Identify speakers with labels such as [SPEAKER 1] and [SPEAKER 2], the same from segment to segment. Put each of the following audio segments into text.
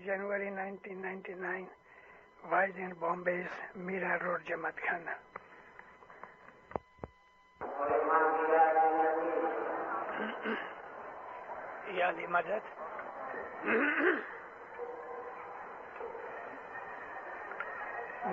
[SPEAKER 1] January 1999, Wise in Bombay's Mira Road, Jamaat Khana. Yali Madad.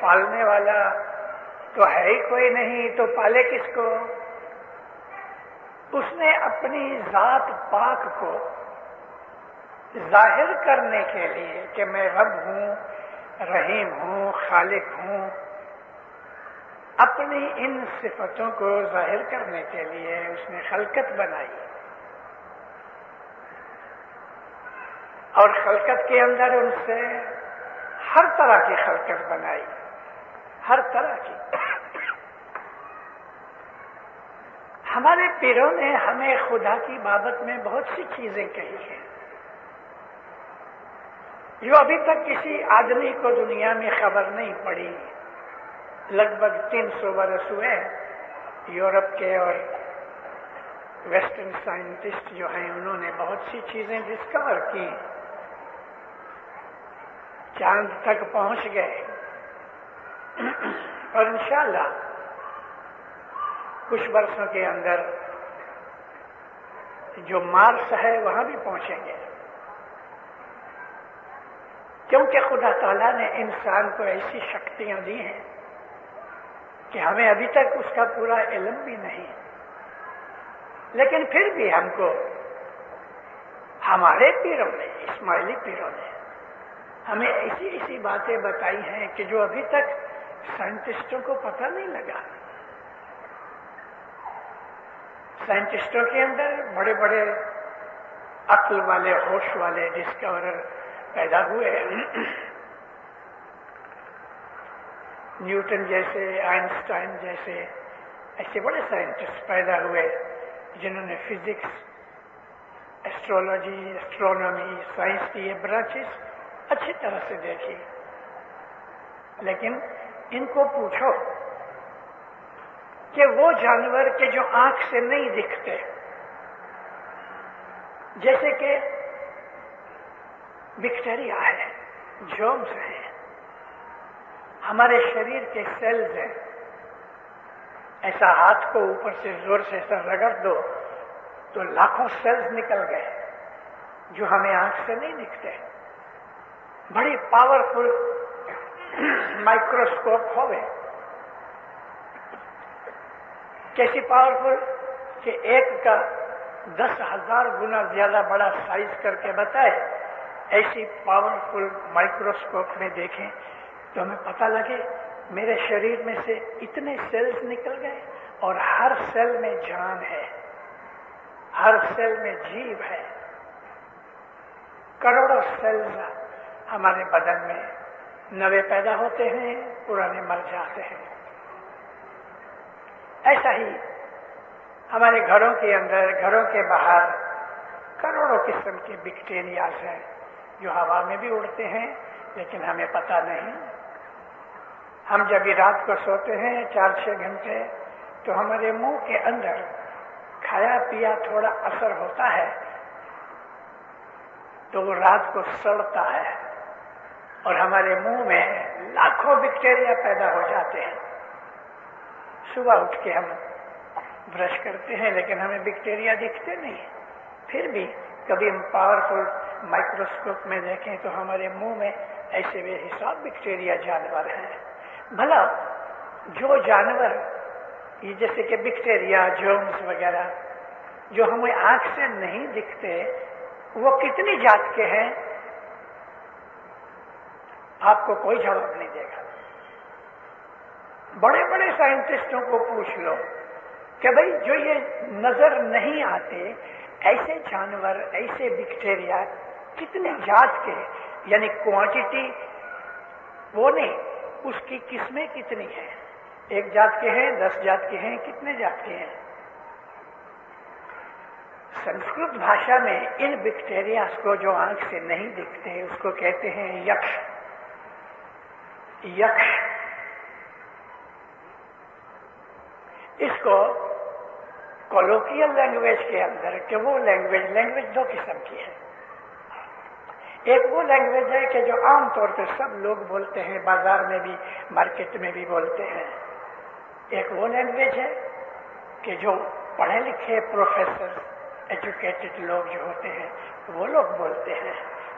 [SPEAKER 1] پالنے والا تو ہے ہی کوئی نہیں، تو پالے کس کو؟ اس نے اپنی ذات پاک کو ظاہر کرنے کے لیے کہ میں رب ہوں، رحیم ہوں، خالق ہوں، اپنی ان صفتوں کو ظاہر کرنے کے لیے اس نے خلقت بنائی، اور خلقت کے اندر ان سے ہر طرح کی خلقت بنائی، ہر طرح کی۔ ہمارے پیروں نے ہمیں خدا کی بابت میں بہت سی چیزیں کہی ہیں جو ابھی تک کسی آدمی کو دنیا میں خبر نہیں پڑی۔ لگ بھگ 300 برس ہوئے یورپ کے اور ویسٹرن سائنٹسٹ جو ہیں انہوں نے بہت سی چیزیں ڈسکور کی، چاند تک پہنچ گئے، اور انشاءاللہ کچھ برسوں کے اندر جو مارس ہے وہاں بھی پہنچیں گے، کیونکہ خدا تعالیٰ نے انسان کو ایسی شکتیاں دی ہیں کہ ہمیں ابھی تک اس کا پورا علم بھی نہیں، لیکن پھر بھی ہم کو ہمارے پیروں نے، اسماعیلی پیروں نے ہمیں ایسی باتیں بتائی ہیں کہ جو ابھی تک سائنٹسٹوں کو پتہ نہیں لگا۔ سائنٹسٹوں کے اندر بڑے بڑے عقل والے، ہوش والے ڈسکورر پیدا ہوئے، نیوٹن جیسے، آئنسٹائن جیسے، ایسے بڑے سائنٹسٹ پیدا ہوئے جنہوں نے فزکس، ایسٹرولوجی، ایسٹرونومی، سائنس کی یہ برانچز اچھی طرح سے دیکھی۔ لیکن ان کو پوچھو کہ وہ جانور کے جو آنکھ سے نہیں دکھتے، جیسے کہ بیکٹیریا ہے، جرمز ہیں، ہمارے شریر کے سیلز ہیں، ایسا ہاتھ کو اوپر سے زور سے ایسا رگڑ دو تو لاکھوں سیلز نکل گئے جو ہمیں آنکھ سے نہیں دکھتے۔ بڑی پاورفل مائکروسکوپ ہوئے، کیسی پاورفل کہ ایک کا 10,000 گنا زیادہ بڑا سائز کر کے بتائے، ایسی پاورفل مائکروسکوپ میں دیکھیں تو ہمیں پتہ لگے میرے شریر میں سے اتنے سیلز نکل گئے، اور ہر سیل میں جان ہے، ہر سیل میں جیو ہے۔ کروڑوں سیلز ہمارے بدن میں نئے پیدا ہوتے ہیں، پرانے مر جاتے ہیں۔ ایسا ہی ہمارے گھروں کے اندر، گھروں کے باہر کروڑوں قسم کے بیکٹیریاز ہیں جو ہوا میں بھی اڑتے ہیں لیکن ہمیں پتہ نہیں۔ ہم جب رات کو سوتے ہیں 4-6 گھنٹے تو ہمارے منہ کے اندر کھایا پیا تھوڑا اثر ہوتا ہے تو وہ رات کو سڑتا ہے، اور ہمارے منہ میں لاکھوں بیکٹیریا پیدا ہو جاتے ہیں۔ صبح اٹھ کے ہم برش کرتے ہیں لیکن ہمیں بیکٹیریا دکھتے نہیں، پھر بھی کبھی ہم پاورفل مائکروسکوپ میں دیکھیں تو ہمارے منہ میں ایسے بے حساب بیکٹیریا جانور ہیں۔ بھلا جو جانور یہ جیسے کہ بیکٹیریا، جرمز وغیرہ جو ہمیں آنکھ سے نہیں دکھتے، وہ کتنی جات کے ہیں؟ آپ کو کوئی جواب نہیں دے گا۔ بڑے بڑے سائنٹسٹوں کو پوچھ لو کہ بھئی جو یہ نظر نہیں آتے ایسے جانور، ایسے بیکٹیریا کتنے جات کے، یعنی کوانٹٹی وہ نہیں، اس کی قسمیں کتنی ہیں؟ 1 جات کے ہیں، 10 جات کے ہیں، کتنے جات کے ہیں؟ سنسکرت بھاشا میں ان بیکٹیریاز کو جو آنکھ سے نہیں دکھتے اس کو کہتے ہیں یکش۔ یکش اس کو کولوکیل لینگویج کے اندر، کہ وہ لینگویج 2 قسم کی ہے۔ ایک وہ لینگویج ہے کہ جو عام طور پہ سب لوگ بولتے ہیں، بازار میں بھی، مارکیٹ میں بھی بولتے ہیں۔ ایک وہ لینگویج ہے کہ جو پڑھے لکھے پروفیسر، ایجوکیٹڈ لوگ جو ہوتے ہیں وہ لوگ بولتے ہیں۔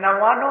[SPEAKER 1] 99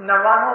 [SPEAKER 1] 99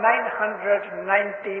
[SPEAKER 1] 990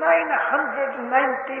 [SPEAKER 1] 990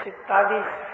[SPEAKER 1] 27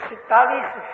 [SPEAKER 1] 27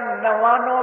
[SPEAKER 1] 99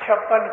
[SPEAKER 1] 56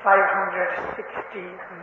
[SPEAKER 1] 560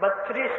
[SPEAKER 1] 32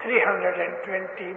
[SPEAKER 1] 320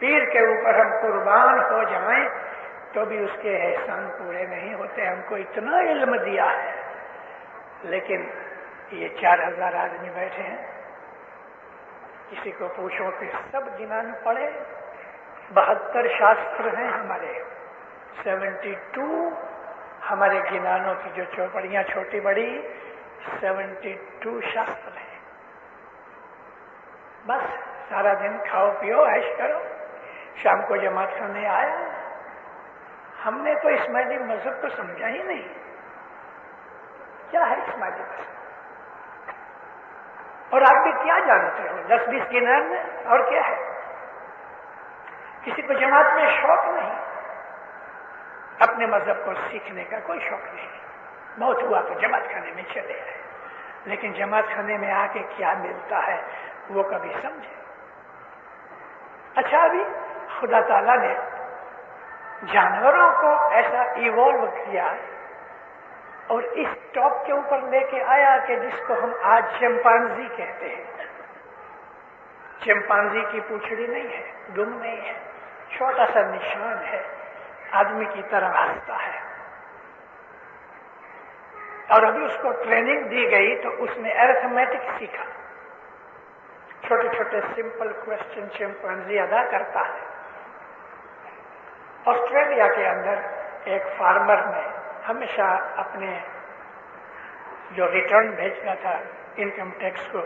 [SPEAKER 1] پیر کے اوپر ہم قربان ہو جائیں تو بھی اس کے احسان پورے نہیں ہوتے. ہم کو اتنا علم دیا ہے، لیکن یہ 4000 آدمی بیٹھے ہیں. کسی کو پوچھو کہ سب گنان پڑے، 72 شاستر ہیں ہمارے، 72 ہمارے گنانوں کی جو چوپڑیاں چھوٹی بڑی 72 شاستر ہیں. بس سارا دن کھاؤ پیو عیش کرو، شام کو جماعت کرنے آیا. ہم نے تو اسماعیلی مذہب کو سمجھا ہی نہیں. کیا ہے اسماعیلی مذہب؟ اور آپ بھی کیا جانتے ہو 10-20 گنان میں؟ اور کیا ہے؟ کسی کو جماعت میں شوق نہیں، اپنے مذہب کو سیکھنے کا کوئی شوق نہیں. بہت ہوا تو جماعت خانے میں چلے گئے، لیکن جماعت خانے میں آ کے کیا ملتا ہے وہ کبھی سمجھے. اچھا، ابھی خدا تعالیٰ نے جانوروں کو ایسا ایوالو کیا اور اس ٹاپ کے اوپر لے کے آیا کہ جس کو ہم آج چمپانزی کہتے ہیں. چمپانزی کی پوچھڑی نہیں ہے، دم نہیں ہے، چھوٹا سا نشان ہے، آدمی کی طرح ہنستا ہے. اور ابھی اس کو ٹریننگ دی گئی تو اس نے ارتھمیٹک سیکھا. چھوٹے چھوٹے سمپل کوشچن چمپانزی ادا کرتا ہے. آسٹریلیا کے اندر ایک فارمر نے ہمیشہ اپنے جو ریٹرن بھیجنا تھا انکم ٹیکس کو،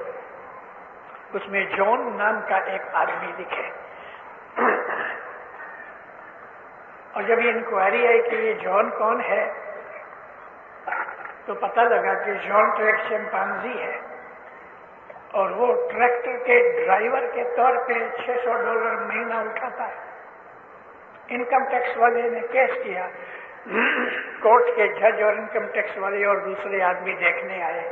[SPEAKER 1] اس میں جون نام کا ایک آدمی لکھے. اور جب یہ انکوائری آئی کہ یہ جون کون ہے تو پتہ لگا کہ جون تو ایک چمپانزی ہے اور وہ ٹریکٹر کے ڈرائیور کے طور پہ $600 مہینہ اٹھاتا ہے. انکم ٹیکس والے نے کیس کیا، کورٹ کے جج اور انکم ٹیکس والے اور دوسرے آدمی دیکھنے آئے.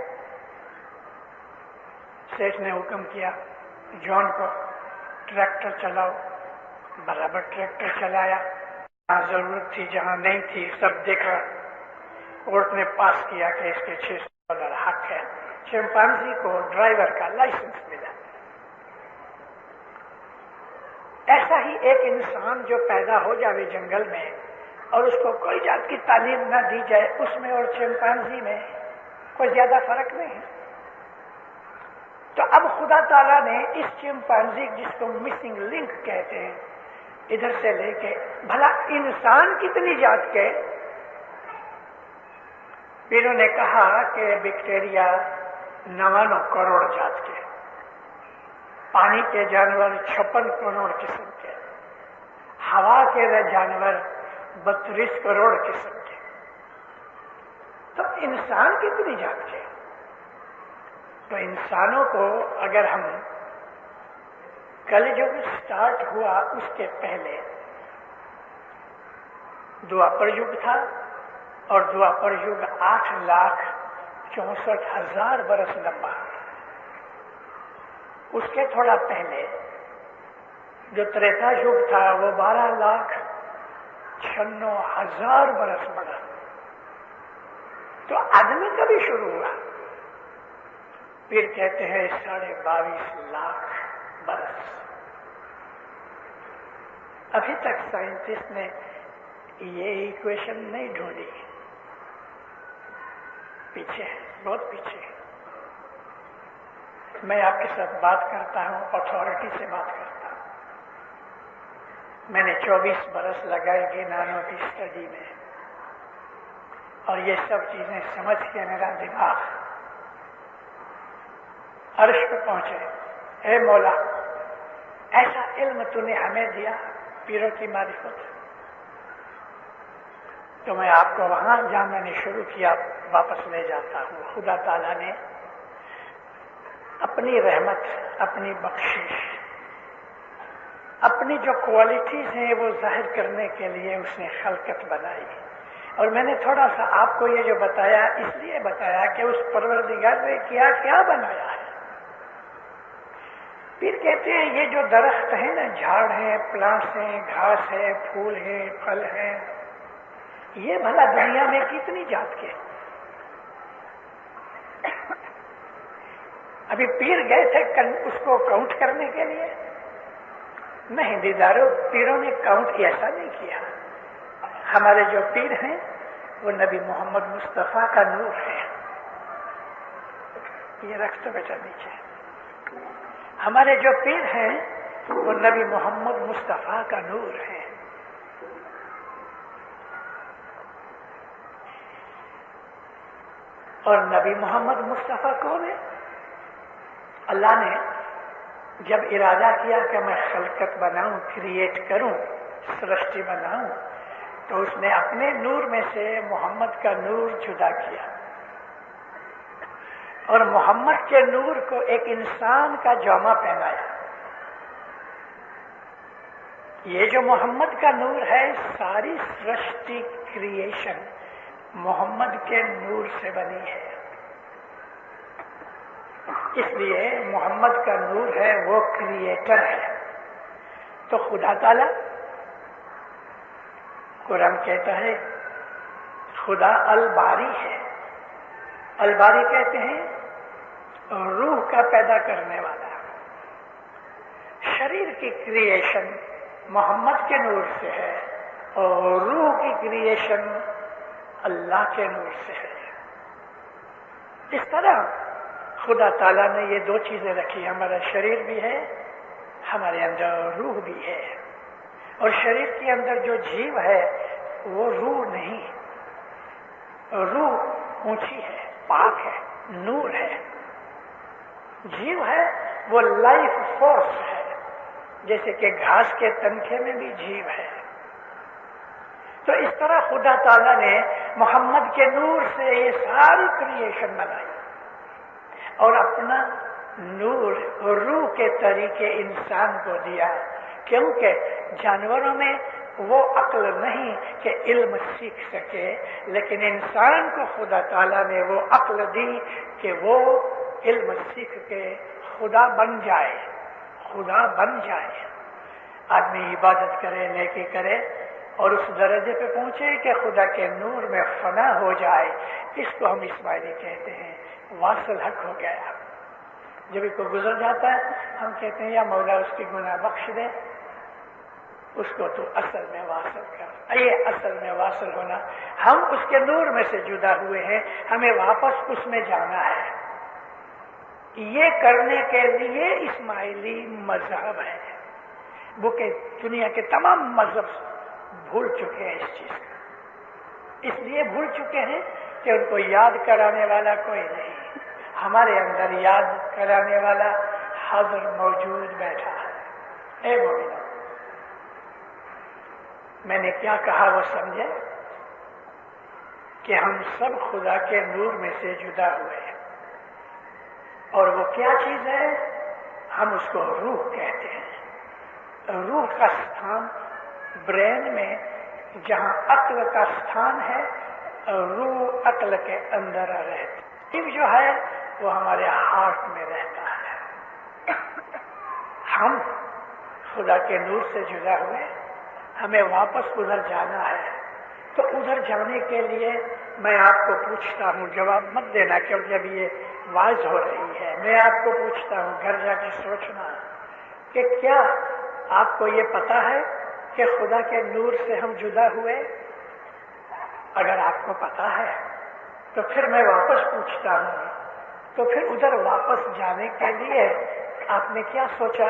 [SPEAKER 1] سیٹ نے حکم کیا جان کو ٹریکٹر چلاؤ. برابر ٹریکٹر چلایا، جہاں ضرورت تھی جہاں نہیں تھی سب دیکھا. کورٹ نے پاس کیا کہ اس کے $600 حق ہے. چمپانزی کو ڈرائیور کا لائسنس ملا. ایسا ہی ایک انسان جو پیدا ہو جائے جنگل میں اور اس کو کوئی جات کی تعلیم نہ دی جائے، اس میں اور چمپانزی میں کوئی زیادہ فرق نہیں ہے. تو اب خدا تعالیٰ نے اس چمپانزی جس کو مسنگ لنک کہتے ہیں ادھر سے لے کے بھلا انسان کتنی جات کے، انہوں نے کہا کہ بیکٹیریا 99 کروڑ جات کے، پانی کے جانور 56 کروڑ قسم کے، ہوا کے جانور 32 کروڑ قسم کے. تو انسان کتنی جات کے؟ تو انسانوں کو اگر ہم کل جو سٹارٹ ہوا اس کے پہلے دوآپر یگ تھا، اور دوآپر یگ 8,64,000 برس لمبا. اس کے تھوڑا پہلے جو تریتا یگ تھا وہ 12,96,000 برس بڑا. تو آدمی کبھی شروع ہوا؟ پھر کہتے ہیں 22.5 لاکھ برس. ابھی تک سائنٹسٹ نے یہ ایکویشن نہیں ڈھونڈی، پیچھے بہت پیچھے. میں آپ کے ساتھ بات کرتا ہوں، اتھارٹی سے بات کرتا ہوں. میں نے 24 برس لگائے گنانوں کی اسٹڈی میں، اور یہ سب چیزیں سمجھ کے میرا دماغ عرش پہ پہنچے. اے مولا، ایسا علم تو نے ہمیں دیا، پیروں کی معرفت. تو میں آپ کو وہاں جہاں میں نے شروع کیا واپس لے جاتا ہوں. خدا تعالیٰ نے اپنی رحمت، اپنی بخشش، اپنی جو کوالٹیز ہیں وہ ظاہر کرنے کے لیے اس نے خلقت بنائی. اور میں نے تھوڑا سا آپ کو یہ جو بتایا اس لیے بتایا کہ اس پروردگار نے کیا بنایا ہے. پھر کہتے ہیں یہ جو درخت ہیں نا، جھاڑ ہیں، پلانٹس ہیں، گھاس ہے، پھول ہیں، پھل ہیں، یہ بھلا دنیا میں کتنی جات کے؟ ابھی پیر گئے تھے اس کو کاؤنٹ کرنے کے لیے، نہیں، دیداروں پیروں نے کاؤنٹ ایسا نہیں کیا. ہمارے جو پیر ہیں وہ نبی محمد مصطفیٰ کا نور ہے. یہ رکھ تو بیٹا نیچے. ہمارے جو پیر ہیں وہ نبی محمد مصطفیٰ کا نور ہے. اور نبی محمد مصطفیٰ کون ہے؟ اللہ نے جب ارادہ کیا کہ میں خلقت بناؤں، کریٹ کروں، سرشٹی بناؤں، تو اس نے اپنے نور میں سے محمد کا نور جدا کیا اور محمد کے نور کو ایک انسان کا جامہ پہنایا. یہ جو محمد کا نور ہے، ساری سرشٹی کریشن محمد کے نور سے بنی ہے. اس لیے محمد کا نور ہے، وہ کریٹر ہے. تو خدا تعالی قرآن کہتا ہے خدا الباری ہے. الباری کہتے ہیں روح کا پیدا کرنے والا. شریر کی کریشن محمد کے نور سے ہے اور روح کی کریشن اللہ کے نور سے ہے. اس طرح خدا تعالیٰ نے یہ دو چیزیں رکھی. ہمارا شریر بھی ہے، ہمارے اندر روح بھی ہے. اور شریر کے اندر جو جیو ہے وہ روح نہیں، روح اونچی ہے، پاک ہے، نور ہے. جیو ہے وہ لائف فورس ہے، جیسے کہ گھاس کے تنکے میں بھی جیو ہے. تو اس طرح خدا تعالیٰ نے محمد کے نور سے یہ ساری کریشن بنائی اور اپنا نور اور روح کے طریقے انسان کو دیا. کیونکہ جانوروں میں وہ عقل نہیں کہ علم سیکھ سکے، لیکن انسان کو خدا تعالیٰ نے وہ عقل دی کہ وہ علم سیکھ کے خدا بن جائے. خدا بن جائے. آدمی عبادت کرے، نیکی کرے اور اس درجے پہ پہنچے کہ خدا کے نور میں فنا ہو جائے. اس کو ہم اسماعیلی کہتے ہیں واصل حق ہو گیا. جب اس کو گزر جاتا ہے ہم کہتے ہیں یا مولا اس کی گناہ بخش دے، اس کو تو اصل میں واصل کر. یہ اصل میں واصل ہونا، ہم اس کے نور میں سے جدا ہوئے ہیں، ہمیں واپس اس میں جانا ہے. یہ کرنے کے لیے اسماعیلی مذہب ہے. وہ کہ دنیا کے تمام مذہب بھول چکے ہیں اس چیز کو. اس لیے بھول چکے ہیں کہ ان کو یاد کرانے والا کوئی نہیں. ہمارے اندر یاد کرانے والا حاضر موجود بیٹھا ہے. اے مومنو، میں نے کیا کہا وہ سمجھے کہ ہم سب خدا کے نور میں سے جدا ہوئے ہیں. اور وہ کیا چیز ہے؟ ہم اس کو روح کہتے ہیں. روح کا ستھان برین میں، جہاں عقل کا ستھان ہے، روح عقل کے اندر رہتا. جیو جو ہے وہ ہمارے ہارٹ میں رہتا ہے. ہم خدا کے نور سے جدا ہوئے، ہمیں واپس ادھر جانا ہے. تو ادھر جانے کے لیے میں آپ کو پوچھتا ہوں، جواب مت دینا کیونکہ ابھی یہ واعظ ہو رہی ہے. میں آپ کو پوچھتا ہوں، گھر جا کے سوچنا کہ کیا آپ کو یہ پتا ہے کہ خدا کے نور سے ہم جدا ہوئے؟ اگر آپ کو پتا ہے تو پھر میں واپس پوچھتا ہوں، تو پھر ادھر واپس جانے کے لیے آپ نے کیا سوچا؟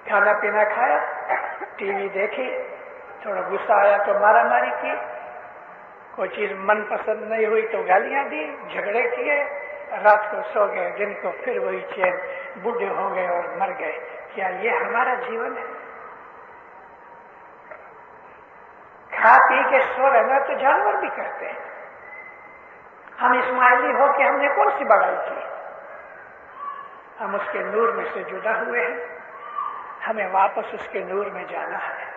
[SPEAKER 1] کھانا پینا کھایا، ٹی وی دیکھی، تھوڑا غصہ آیا تو مارا ماری کی، کوئی چیز من پسند نہیں ہوئی تو گالیاں دی، جھگڑے کیے، رات کو سو گئے، دن کو پھر وہی چین، بوڑھے ہو گئے اور مر گئے. کیا یہ ہمارا جیون ہے؟ کھا پی کے سو رہنا تو جانور بھی کرتے ہیں. ہم اسماعیلی ہو کے ہم نے کون سی بڑائی کی؟ ہم اس کے نور میں سے جدا ہوئے ہیں، ہمیں واپس اس کے نور میں جانا ہے.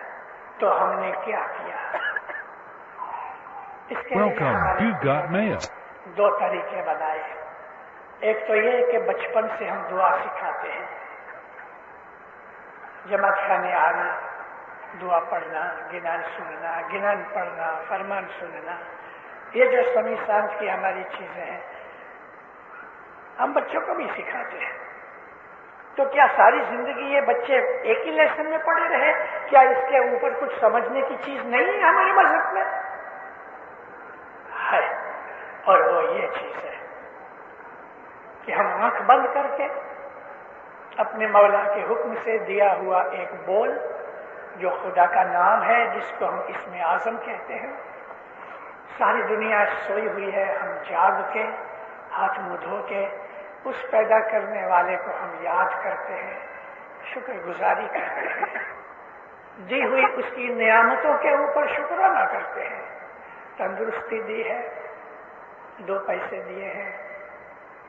[SPEAKER 1] تو ہم نے کیا کیا؟ اس کے لیے دو طریقے بنائے. ایک تو یہ کہ بچپن سے ہم دعا سکھاتے ہیں. جماعت خانے آنا، دعا پڑھنا، گنان سننا، گنان پڑھنا، فرمان سننا، یہ جو سمی سانس کی ہماری چیزیں ہیں ہم بچوں کو بھی سکھاتے ہیں. تو کیا ساری زندگی یہ بچے ایک ہی لیسن میں پڑے رہے؟ کیا اس کے اوپر کچھ سمجھنے کی چیز نہیں ہے ہمارے مذہب میں؟ ہے، اور وہ یہ چیز ہے کہ ہم آنکھ بند کر کے اپنے مولا کے حکم سے دیا ہوا ایک بول جو خدا کا نام ہے، جس کو ہم اسم اعظم کہتے ہیں، ساری دنیا سوئی ہوئی ہے، ہم جاگ کے ہاتھ منہ دھو کے اس پیدا کرنے والے کو ہم یاد کرتے ہیں، شکر گزاری کرتے ہیں، دی ہوئی اس کی نعمتوں کے اوپر شکرانہ کرتے ہیں، تندرستی دی ہے، 2 پیسے دیے ہیں،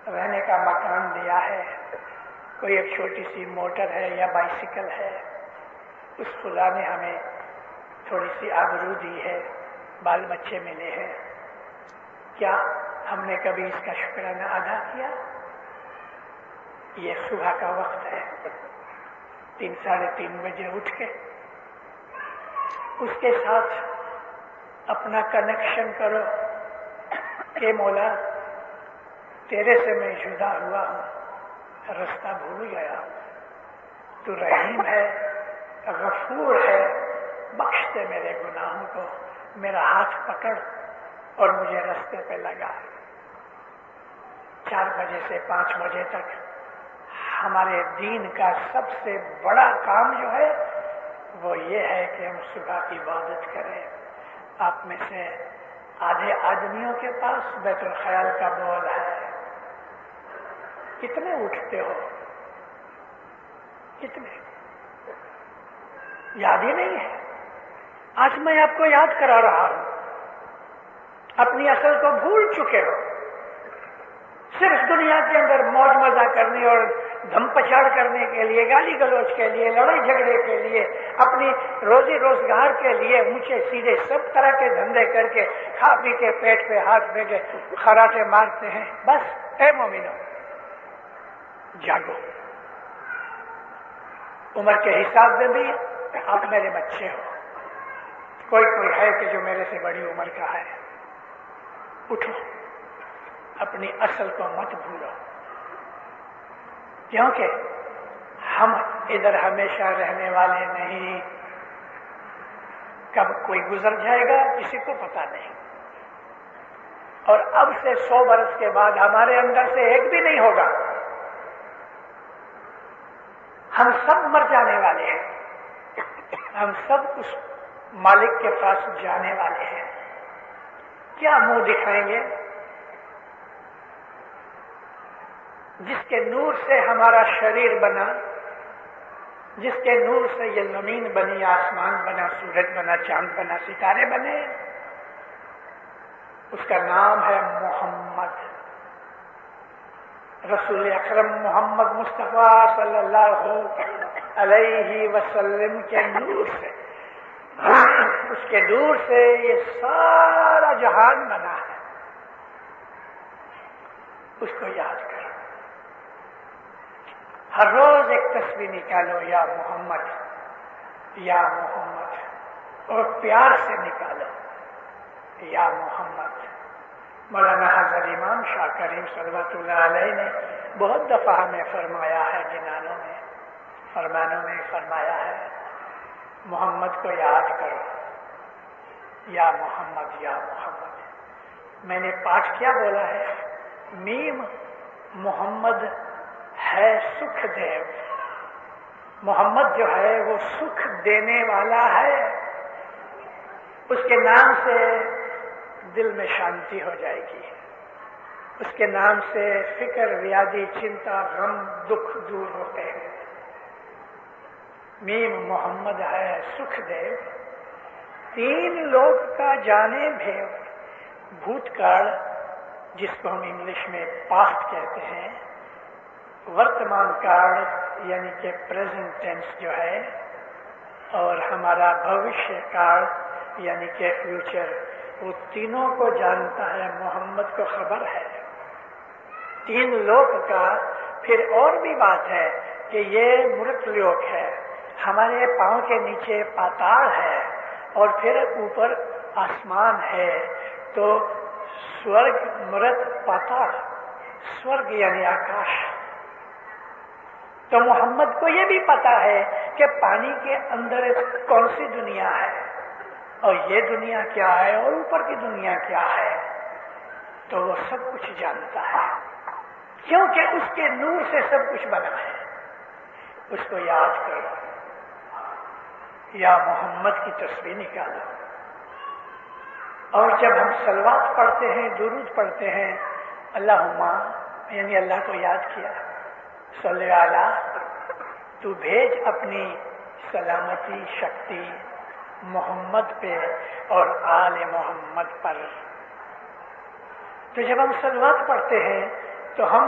[SPEAKER 1] رہنے کا مکان دیا ہے، کوئی ایک چھوٹی سی موٹر ہے یا بائسیکل ہے، اس خدا نے ہمیں تھوڑی سی آبرو دی ہے، بال بچے ملے ہیں، کیا ہم نے کبھی اس کا شکرانہ ادا کیا؟ یہ صبح کا وقت ہے، 3 ساڑھے 3 بجے اٹھ کے اس کے ساتھ اپنا کنیکشن کرو کہ مولا تیرے سے میں جدا ہوا ہوں، رستہ بھول گیا ہوں، تو رحیم ہے، غفور ہے، بخش دے میرے گناہوں کو، میرا ہاتھ پکڑ اور مجھے رستے پہ لگا۔ 4 بجے سے 5 بجے تک ہمارے دین کا سب سے بڑا کام جو ہے وہ یہ ہے کہ ہم صبح کی عبادت کریں۔ آپ میں سے آدھے آدمیوں کے پاس بیت الخیال کا بول ہے، کتنے اٹھتے ہو؟ کتنے؟ یاد ہی نہیں ہے۔ آج میں آپ کو یاد کرا رہا ہوں، اپنی اصل کو بھول چکے ہو، صرف دنیا کے اندر موج مزہ کرنے اور دھم پچاڑ کرنے کے لیے، گالی گلوچ کے لیے، لڑائی جھگڑے کے لیے، اپنی روزی روزگار کے لیے اونچے سیدھے سب طرح کے دھندے کر کے کھا پی کے پیٹ پہ ہاتھ دے کے خراٹے مارتے ہیں۔ بس اے مومنو، جاگو، عمر کے حساب میں بھی آپ میرے بچے ہو، کوئی ہے کہ جو میرے سے بڑی عمر کا ہے، اٹھو، اپنی اصل کو مت بھولو، کیونکہ ہم ادھر ہمیشہ رہنے والے نہیں، کب کوئی گزر جائے گا کسی کو پتا نہیں، اور اب سے 100 برس کے بعد ہمارے اندر سے ایک بھی نہیں ہوگا، ہم سب مر جانے والے ہیں، ہم سب اس مالک کے پاس جانے والے ہیں، کیا منہ دکھائیں گے؟ جس کے نور سے ہمارا شریر بنا، جس کے نور سے یہ زمین بنی، آسمان بنا، سورج بنا، چاند بنا، ستارے بنے، اس کا نام ہے محمد، رسول اکرم محمد مصطفیٰ صلی اللہ علیہ وسلم کے نور سے، اس کے نور سے یہ سارا جہان بنا ہے، اس کو یاد کرو، ہر روز ایک تصویر نکالو، یا محمد یا محمد، اور پیار سے نکالو، یا محمد۔ مولانا حضرت امام شاہ کریم صلوات اللہ علیہ نے بہت دفعہ ہمیں فرمایا ہے، گنانوں میں، فرمانوں میں فرمایا ہے، محمد کو یاد کرو، یا محمد یا محمد۔ میں نے پاٹھ کیا بولا ہے؟ میم محمد ہے سکھ دیو، محمد جو ہے وہ سکھ دینے والا ہے، اس کے نام سے دل میں شانتی ہو جائے گی، اس کے نام سے فکر، ویادی، چنتا، غم، دکھ دور ہوتے ہیں۔ میم محمد ہے سکھ دیو، 3 لوگ کا جانے بھیو، بھوت کال جس کو ہم انگلش میں پاسٹ کہتے ہیں، ورتمان کال یعنی کہ پریزنٹ ٹینس جو ہے، اور ہمارا بھوشیہ کال یعنی کہ فیوچر، وہ تینوں کو جانتا ہے، محمد کو خبر ہے۔ 3 لوک کا پھر اور بھی بات ہے کہ یہ مرت لوک ہے، ہمارے پاؤں کے نیچے پاتال ہے، اور پھر اوپر آسمان ہے، تو سورگ، مرت، پاتال، سورگ یعنی آکاش، تو محمد کو یہ بھی پتا ہے کہ پانی کے اندر کون سی دنیا ہے اور یہ دنیا کیا ہے اور اوپر کی دنیا کیا ہے، تو وہ سب کچھ جانتا ہے کیونکہ اس کے نور سے سب کچھ بنا ہے۔ اس کو یاد کرو، یا محمد کی تصویر نکالو، اور جب ہم صلوات پڑھتے ہیں، درود پڑھتے ہیں، اللہم یعنی اللہ کو یاد کیا، صلی علی، تو بھیج اپنی سلامتی شکتی محمد پہ اور آل محمد پر۔ تو جب ہم صلوات پڑھتے ہیں تو ہم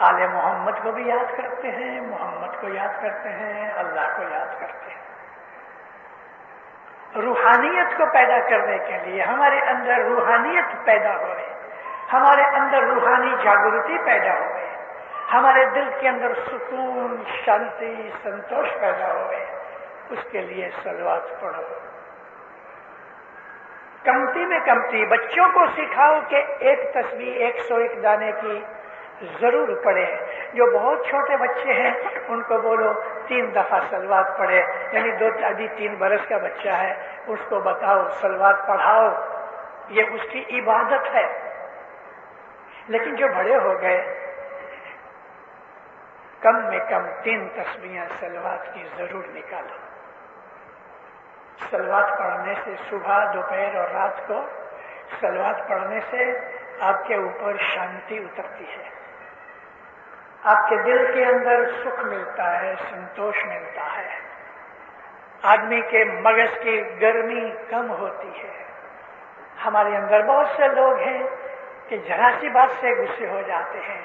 [SPEAKER 1] آل محمد کو بھی یاد کرتے ہیں، محمد کو یاد کرتے ہیں، اللہ کو یاد کرتے ہیں۔ روحانیت کو پیدا کرنے کے لیے ہمارے اندر روحانیت پیدا ہوئے، ہمارے اندر روحانی جاگرتی پیدا ہوئے، ہمارے دل کے اندر سکون، شانتی، سنتوش پیدا ہوئے، اس کے لیے صلوات پڑھو۔ کمتی میں کمتی بچوں کو سکھاؤ کہ ایک تسبیح 101 دانے کی ضرور پڑھے۔ جو بہت چھوٹے بچے ہیں ان کو بولو 3 دفعہ صلوات پڑھے، یعنی 2-3 برس کا بچہ ہے اس کو بتاؤ صلوات پڑھاؤ، یہ اس کی عبادت ہے۔ لیکن جو بڑے ہو گئے کم میں کم 3 تسبیحیں صلوات کی ضرور نکالو۔ صلوات پڑھنے سے صبح، دوپہر اور رات کو صلوات پڑھنے سے آپ کے اوپر شانتی اترتی ہے، آپ کے دل کے اندر سکھ ملتا ہے، سنتوش ملتا ہے، آدمی کے مغز کی گرمی کم ہوتی ہے۔ ہمارے اندر بہت سے لوگ ہیں کہ ذرا سی بات سے غصے ہو جاتے ہیں،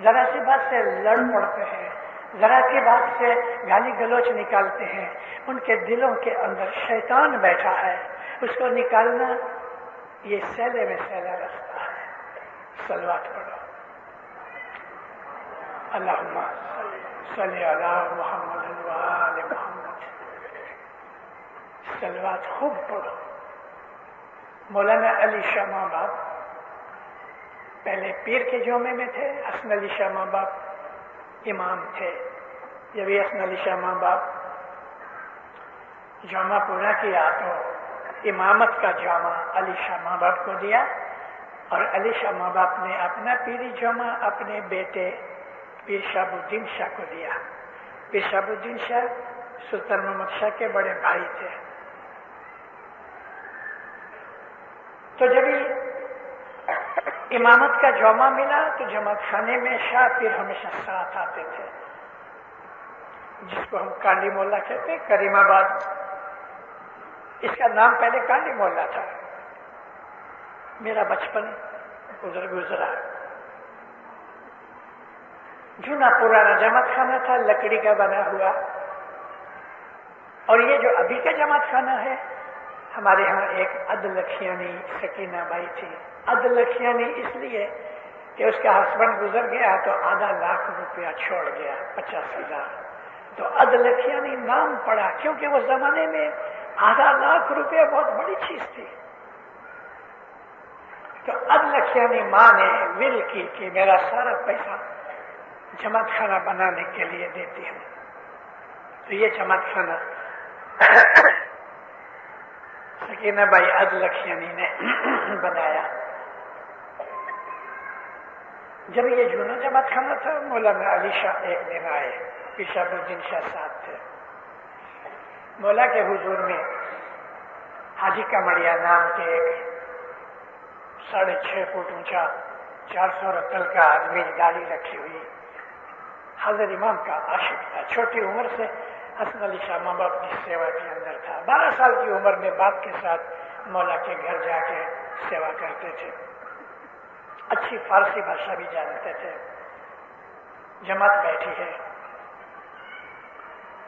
[SPEAKER 1] ذرا سی بات سے لڑ پڑتے ہیں، ذرا سی بات سے گالی گلوچ نکالتے ہیں۔ ان کے دلوں کے اندر شیطان بیٹھا ہے، اس کو نکالنا یہ سہلے میں سہلا رستہ ہے۔ صلوات پڑھو، اللہم صلی علی محمد وآل محمد۔ صلوات خوب پڑھو۔ مولانا علی شاہ ماں باپ پہلے پیر کے جومے میں تھے، حسن علی شاہ ماں باپ امام تھے۔ جب یہ حسن علی شاہ ماں باپ جامع پورا کیا تو امامت کا جامع علی شاہ ماں باپ کو دیا، اور علی شاہ ماں باپ نے اپنا پیری جامع اپنے بیٹے پیر شہاب الدین شاہ کو دیا۔ پیر شہاب الدین شاہ سلطان محمد شاہ کے بڑے بھائی تھے۔ تو جب امامت کا جامع ملا تو جماعت خانے میں شاہ پیر ہمیشہ ساتھ آتے تھے، جس کو ہم کانڈی مولا کہتے ہیں، کریم آباد اس کا نام پہلے کانڈی مولا تھا۔ میرا بچپن گزرا، جونا پرانا جماعت خانہ تھا، لکڑی کا بنا ہوا، اور یہ جو ابھی کا جماعت خانہ ہے، ہمارے ہاں ایک عدلکھیانی سکینہ بائی تھی۔ عدلکھیانی اس لیے کہ اس کا ہسبینڈ گزر گیا تو آدھا لاکھ روپیہ چھوڑ گیا، 50,000، تو عدلکھیانی نام پڑا کیونکہ وہ زمانے میں آدھا لاکھ روپیہ بہت بڑی چیز تھی۔ تو عدلکھیانی ماں نے ول کی کہ میرا سارا پیسہ جماعت خانہ بنانے کے لیے دیتی ہوں، تو یہ جماعت خانہ سکینہ بائی عدلکھیانی نے بنایا۔ جب یہ جونا جماعت خانہ تھا، مولانا علی شاہ ایک دن آئے، پیر شہاب الدین شاہ ساتھ تھے۔ مولا کے حضور میں حاجی کمڑیا نام کے ایک 6.5 فٹ اونچا 400 رتل کا آدمی داڑھی رکھی ہوئی حضرت امام کا عاشق تھا۔ چھوٹی عمر سے حسن علی شاہ ماں باپ کی سیوا کے اندر تھا۔ 12 سال کی عمر میں باپ کے ساتھ مولا کے گھر جا کے سیوا کرتے تھے، اچھی فارسی بھاشا بھی جانتے تھے۔ جماعت بیٹھی ہے،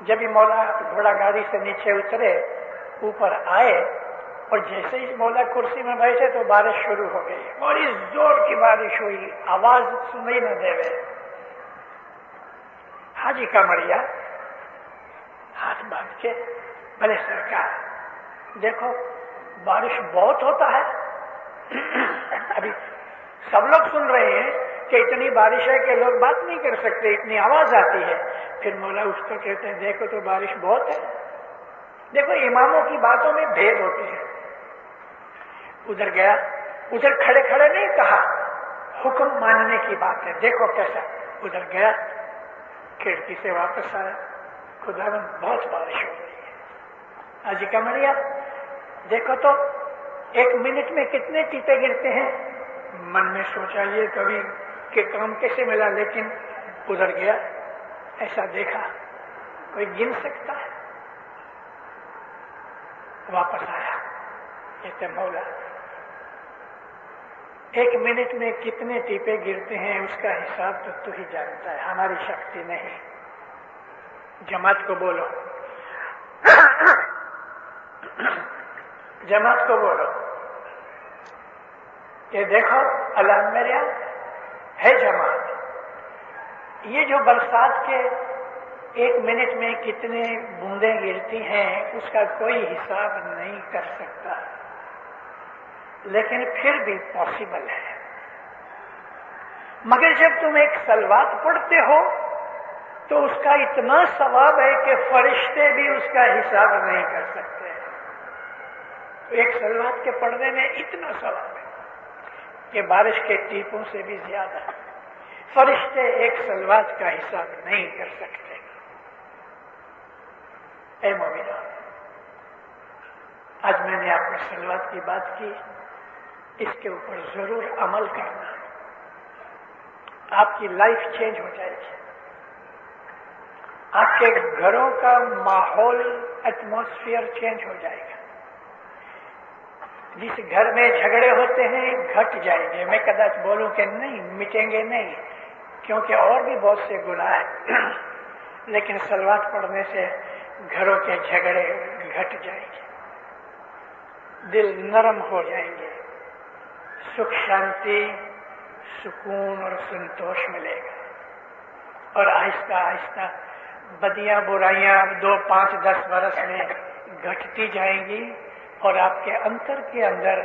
[SPEAKER 1] جب یہ مولا گھوڑا گاڑی سے نیچے اترے، اوپر آئے، اور جیسے ہی مولا کرسی میں بیٹھے تو بارش شروع ہو گئی، بڑی زور کی بارش ہوئی، آواز سنائی نہ دے رہے۔ حاجی کمڑیا ہاتھ باندھ کے، بھلے سرکار دیکھو بارش بہت ہوتا ہے، ابھی سب لوگ سن رہے ہیں کہ اتنی بارش ہے کہ لوگ بات نہیں کر سکتے، اتنی آواز آتی ہے، پھر مولا اس کو کہتے ہیں دیکھو تو بارش بہت ہے. دیکھو اماموں کی باتوں میں بھید ہوتے ہیں. ادھر گیا, ادھر کھڑے کھڑے نہیں کہا, حکم ماننے کی بات ہے. دیکھو کیسا, ادھر گیا, کھڑکی سے واپس آیا, خدا میں بہت بارش ہو رہی ہے. حاجی کمریا دیکھو تو 1 منٹ میں کتنے ٹیپے گرتے ہیں. من میں سوچا یہ کبھی کہ کام کیسے ملا, لیکن ادھر گیا, ایسا دیکھا, کوئی گن سکتا ہے. واپس آیا, کہتے مولا 1 منٹ میں کتنے ٹیپے گرتے ہیں اس کا حساب تو ہی جانتا ہے, ہماری شکتی نہیں. جماعت کو بولو, جماعت کو بولو کہ دیکھو اللہ میرے ہے جماعت, یہ جو برسات کے 1 منٹ میں کتنے بوندیں گرتی ہیں اس کا کوئی حساب نہیں کر سکتا, لیکن پھر بھی پاسبل ہے. مگر جب تم ایک صلوات پڑھتے ہو تو اس کا اتنا ثواب ہے کہ فرشتے بھی اس کا حساب نہیں کر سکتے. ایک صلوات کے پڑھنے میں اتنا ثواب ہے کہ بارش کے ٹیپوں سے بھی زیادہ. فرشتے ایک صلوات کا حساب نہیں کر سکتے. اے مومنو, آج میں نے آپ کو صلوات کی بات کی, اس کے اوپر ضرور عمل کرنا, آپ کی لائف چینج ہو جائے گی. آپ کے گھروں کا ماحول, ایٹماسفیئر چینج ہو جائے گا. جس گھر میں جھگڑے ہوتے ہیں گھٹ جائیں گے. میں کداچ بولوں کہ نہیں مٹیں گے نہیں, کیونکہ اور بھی بہت سے گناہ ہیں, لیکن صلوات پڑھنے سے گھروں کے جھگڑے گھٹ جائیں گے, دل نرم ہو جائیں گے, سکھ شانتی, سکون اور سنتوش ملے گا, اور آہستہ آہستہ بدیاں برائیاں 2, 5, 10 برس میں گھٹتی جائیں گی, اور آپ کے انتر کے اندر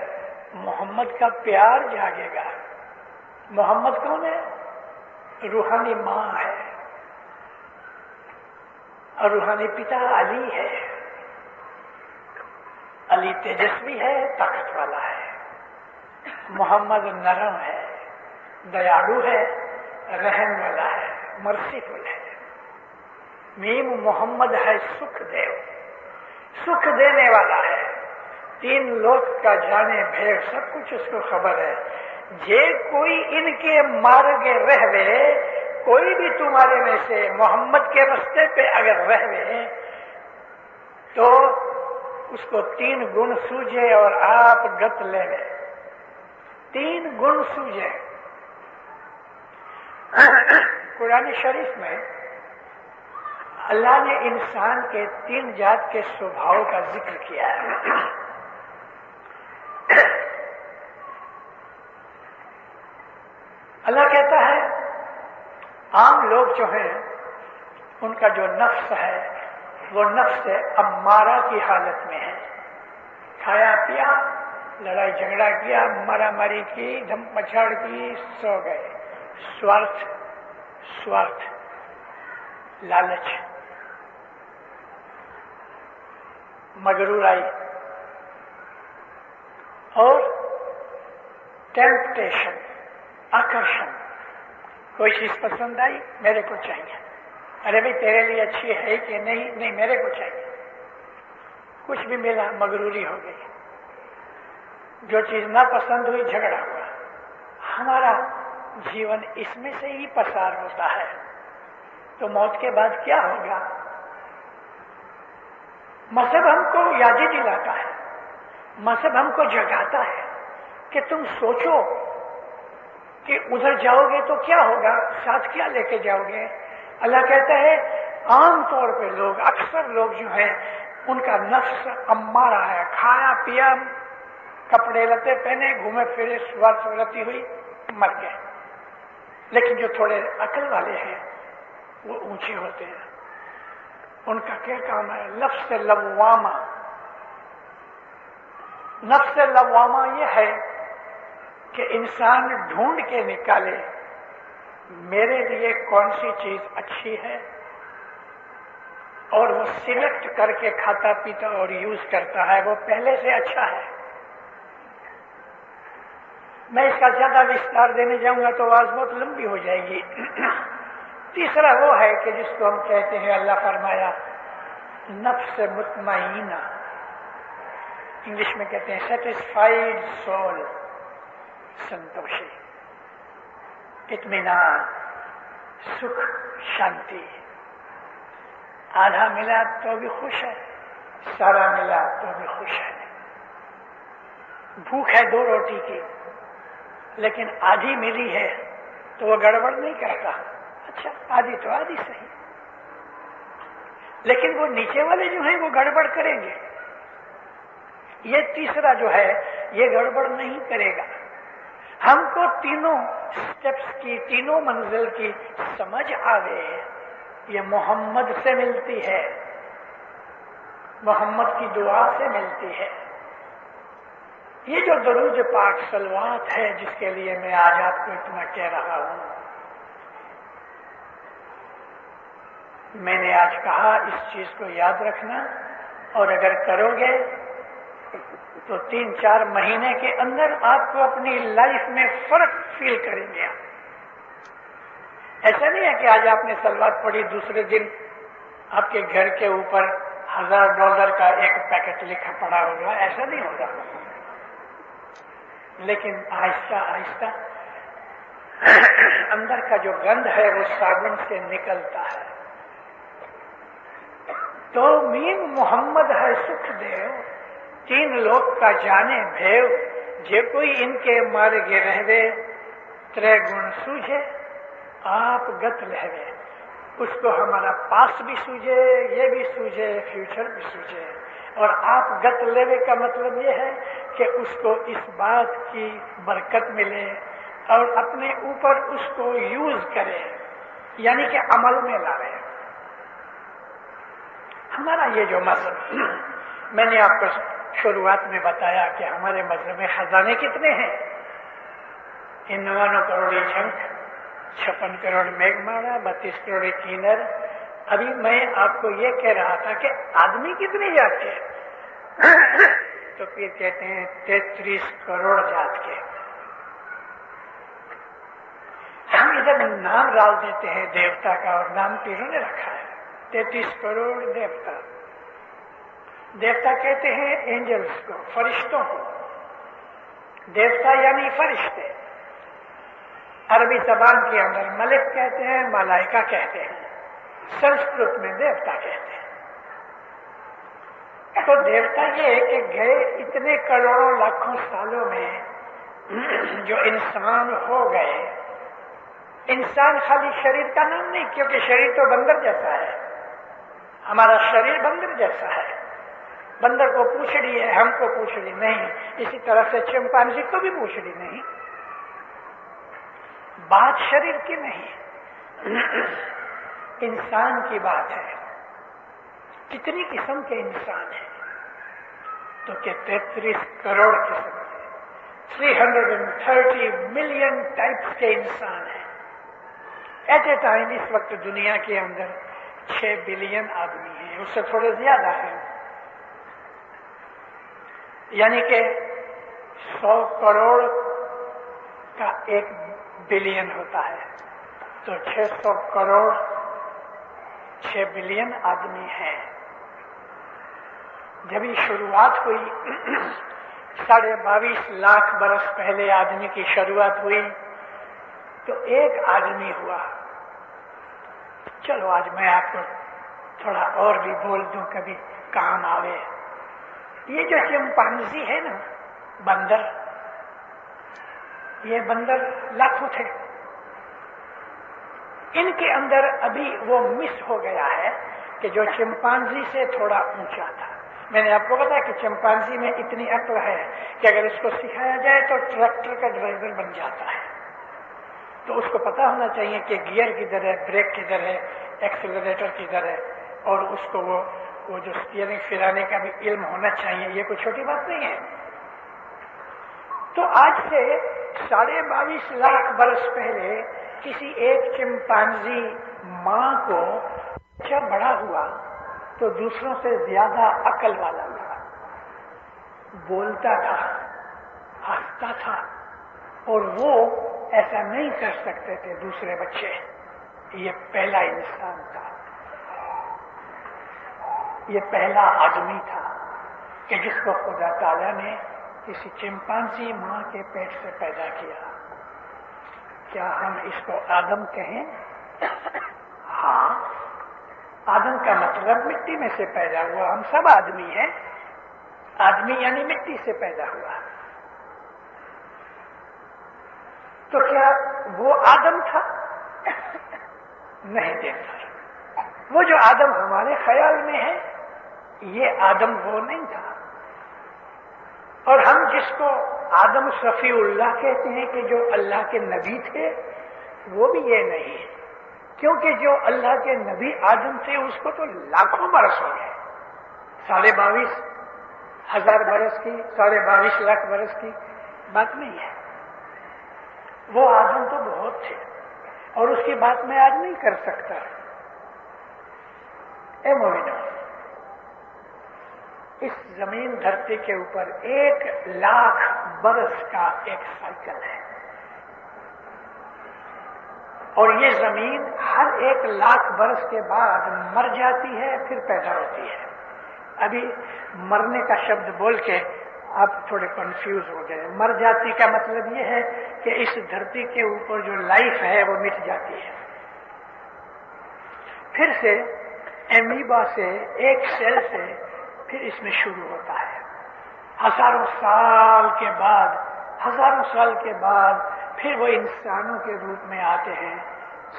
[SPEAKER 1] محمد کا پیار جاگے گا. محمد کون ہے؟ روحانی ماں ہے, اور روحانی پتا علی ہے. علی تیجسوی ہے, طاقت والا ہے. محمد نرم ہے, دیالو ہے, رحم والا ہے, مرسیفل ہے. میم محمد ہے سکھ دیو, سکھ دینے والا ہے. 3 لوک کا جانے بھیڑ, سب کچھ اس کو خبر ہے. جے کوئی ان کے مارگے رہوے, کوئی بھی تمہارے میں سے محمد کے رستے پہ اگر رہوے تو اس کو 3 گن سوجے اور آپ گت لے لے. 3 گن سوجے. قرآن شریف میں اللہ نے انسان کے 3 جات کے سوبھاؤ کا ذکر کیا ہے. اللہ کہتا ہے عام لوگ جو ہیں ان کا جو نفس ہے وہ نفس امارہ کی حالت میں ہے. کھایا پیا, لڑائی جھگڑا کیا, مارا ماری کی, دھم پچھاڑ کی, سو گئے. سوارتھ, لالچ, مغرورائی اور ٹیمپٹیشن, آکرشن. کوئی چیز پسند آئی, میرے کو چاہیے. ارے بھائی تیرے لیے اچھی ہے کہ نہیں, نہیں میرے کو چاہیے. کچھ بھی ملا, مغروری ہو گئی. جو چیز نہ پسند ہوئی, جھگڑا ہوا. ہمارا جیون اس میں سے ہی پسار ہوتا ہے. تو موت کے بعد کیا ہوگا؟ مذہب ہم کو یاد دلاتا ہے, مذہب ہم کو جگاتا ہے کہ تم سوچو کہ ادھر جاؤ گے تو کیا ہوگا, ساتھ کیا لے کے جاؤ گے. اللہ کہتا ہے عام طور پہ لوگ, اکثر لوگ جو ہیں ان کا نفس امارہ ہے. کھایا پیا, کپڑے لتے پہنے, گھومے پھرے, سوارتی ہوئی, مر گئے. لیکن جو تھوڑے عقل والے ہیں وہ اونچے ہوتے ہیں. ان کا کیا کام ہے؟ نفس لوامہ. نفس لوامہ یہ ہے کہ انسان ڈھونڈ کے نکالے میرے لیے کون سی چیز اچھی ہے اور وہ سلیکٹ کر کے کھاتا پیتا اور یوز کرتا ہے، وہ پہلے سے اچھا ہے۔ میں اس کا زیادہ وستار دینے جاؤں گا تو آواز بہت لمبی ہو جائے گی۔ تیسرا وہ ہے کہ جس کو ہم کہتے ہیں، اللہ فرمایا نفس مطمئنہ، انگلش میں کہتے ہیں سیٹسفائیڈ سول، سنتوشی، اطمینان، سکھ، شانتی۔ آدھا ملا تو بھی خوش ہے، سارا ملا تو بھی خوش ہے۔ بھوک ہے 2 روٹی کی، لیکن آدھی ملی ہے تو وہ گڑبڑ نہیں کرتا، اچھا آدھی تو آدھی صحیح، لیکن وہ نیچے والے جو ہیں وہ گڑبڑ کریں گے۔ یہ تیسرا جو ہے یہ گڑبڑ نہیں کرے گا۔ ہم کو تینوں سٹیپس کی، تینوں منزل کی سمجھ آ گئے، یہ محمد سے ملتی ہے، محمد کی دعا سے ملتی ہے۔ یہ جو درود پاک صلوات ہے جس کے لیے میں آج آپ کو اتنا کہہ رہا ہوں، میں نے آج کہا اس چیز کو یاد رکھنا، اور اگر کرو گے تو 3-4 مہینے کے اندر آپ کو اپنی لائف میں فرق فیل کریں گے۔ ایسا نہیں ہے کہ آج آپ نے صلوات پڑھی، دوسرے دن آپ کے گھر کے اوپر $1000 کا ایک پیکٹ لکھا پڑا ہوگا، ایسا نہیں ہوگا، لیکن آہستہ آہستہ اندر کا جو گند ہے وہ صابن سے نکلتا ہے۔ تو مین محمد ہے سکھ دیو، 3 لوگ کا جانے بھیو، جے کوئی ان کے مارے گے رہوے، 3 گن سوجھے آپ گت لہوے۔ اس کو ہمارا پاس بھی سوجھے، یہ بھی سوجھے، فیوچر بھی سوجھے، اور آپ گت لیوے کا مطلب یہ ہے کہ اس کو اس بات کی برکت ملے اور اپنے اوپر اس کو یوز کرے، یعنی کہ عمل میں لاوے۔ ہمارا یہ جو مذہب، میں نے آپ کو شروعات میں بتایا کہ ہمارے مذہب میں خزانے کتنے ہیں، 99 کروڑ جھنک، 56 کروڑ میگھ ماڑا، 32 کروڑ کینر۔ ابھی میں آپ کو یہ کہہ رہا تھا کہ آدمی کتنے جات کے، تو پھر کہتے ہیں 33 کروڑ جات کے۔ ہم ادھر نام ڈال دیتے ہیں دیوتا کا، اور نام پیروں نے رکھا ہے 33 کروڑ دیوتا۔ دیوتا کہتے ہیں اینجلس کو، فرشتوں کو، دیوتا یعنی فرشتے۔ عربی زبان کے اندر ملک کہتے ہیں، ملائکہ کہتے ہیں، سنسکرت میں دیوتا کہتے ہیں۔ تو دیوتا یہ کہ گئے اتنے کروڑوں لاکھوں سالوں میں جو انسان ہو گئے، انسان خالی شریر کا نام نہیں، کیونکہ شریر تو بندر جیسا ہے، ہمارا شریر بندر جیسا ہے، بندر کو پوچھڑی ہے، ہم کو پوچھڑی نہیں، اسی طرح سے چمپانزی کو بھی پوچھڑی نہیں۔ بات شریر کی نہیں، انسان کی بات ہے۔ کتنی قسم کے انسان ہیں، تو کہ 33 کروڑ قسم کے، 330 ملین ٹائپس کے انسان ہیں۔ ایٹ اے ٹائم اس وقت دنیا کے اندر 6 بلین آدمی ہیں، اس سے تھوڑے زیادہ ہیں، یعنی کہ 100 کروڑ کا 1 بلین ہوتا ہے، تو 600 کروڑ 6 بلین آدمی ہیں۔ جب یہ شروعات ہوئی 22.5 لاکھ برس پہلے آدمی کی شروعات ہوئی، تو ایک آدمی ہوا۔ چلو آج میں آپ کو تھوڑا اور بھی بول دوں، کبھی کام آوے۔ یہ جو چمپانزی ہے نا، بندر، یہ بندر لاکھوں تھے، ان کے اندر ابھی وہ مس ہو گیا ہے کہ جو چمپانزی سے تھوڑا اونچا تھا۔ میں نے آپ کو بتایا کہ چمپانزی میں اتنی عقل ہے کہ اگر اس کو سکھایا جائے تو ٹریکٹر کا ڈرائیور بن جاتا ہے۔ تو اس کو پتا ہونا چاہیے کہ گیئر کدھر ہے، بریک کدھر ہے، ایکسلریٹر کدھر ہے، اور اس کو وہ جو اسٹیئرنگ پھرانے کا بھی علم ہونا چاہیے۔ یہ کوئی چھوٹی بات نہیں ہے۔ تو آج سے 22.5 لاکھ برس پہلے کسی ایک چمپانزی ماں کو بچہ بڑا ہوا تو دوسروں سے زیادہ عقل والا تھا، بولتا تھا، ہنستا تھا، اور وہ ایسا نہیں کر سکتے تھے دوسرے بچے۔ یہ پہلا انسان تھا، یہ پہلا آدمی تھا کہ جس کو خدا تعالیٰ نے کسی چمپانزی ماں کے پیٹ سے پیدا کیا۔ کیا ہم اس کو آدم کہیں؟ ہاں، آدم کا مطلب مٹی میں سے پیدا ہوا، ہم سب آدمی ہیں، آدمی یعنی مٹی سے پیدا ہوا۔ تو کیا وہ آدم تھا؟ نہیں دیکھتا، وہ جو آدم ہمارے خیال میں ہے یہ آدم وہ نہیں تھا۔ اور ہم جس کو آدم صفی اللہ کہتے ہیں کہ جو اللہ کے نبی تھے، وہ بھی یہ نہیں ہے، کیونکہ جو اللہ کے نبی آدم تھے اس کو تو لاکھوں برس ہو گئے، 22,500 برس کی، 22.5 لاکھ برس کی بات نہیں ہے۔ وہ آدم تو بہت تھے اور اس کی بات میں آج نہیں کر سکتا۔ اے مومنو، اس زمین دھرتی کے اوپر 1,00,000 برس کا ایک سائیکل ہے، اور یہ زمین ہر 1,00,000 برس کے بعد مر جاتی ہے، پھر پیدا ہوتی ہے۔ ابھی مرنے کا شبد بول کے آپ تھوڑے کنفیوز ہو گئے۔ مر جاتی کا مطلب یہ ہے کہ اس دھرتی کے اوپر جو لائف ہے وہ مٹ جاتی ہے، پھر سے ایمیبا سے، ایک سیل سے پھر اس میں شروع ہوتا ہے۔ ہزاروں سال کے بعد پھر وہ انسانوں کے روپ میں آتے ہیں،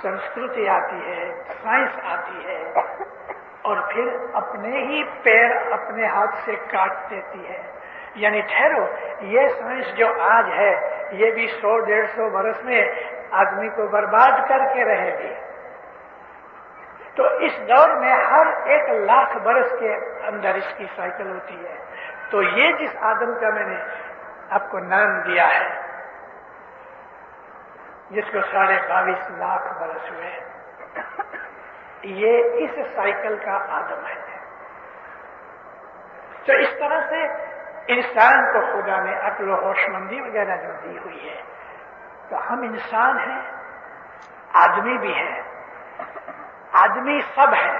[SPEAKER 1] سنسکرتی آتی ہے، سائنس آتی ہے، اور پھر اپنے ہی پیر اپنے ہاتھ سے کاٹ دیتی ہے۔ یعنی ٹھہرو، یہ سائنس جو آج ہے یہ بھی 100-150 برس میں آدمی کو برباد کر کے رہے گی۔ تو اس دور میں ہر 1,00,000 برس کے اندر اس کی سائیکل ہوتی ہے۔ تو یہ جس آدم کا میں نے آپ کو نام دیا ہے، جس کو 22.5 لاکھ برس ہوئے، یہ اس سائیکل کا آدم ہے۔ تو اس طرح سے انسان کو خدا نے عقل و ہوش مندی وغیرہ جو دی ہوئی ہے، تو ہم انسان ہیں، آدمی بھی ہیں، آدمی سب ہے،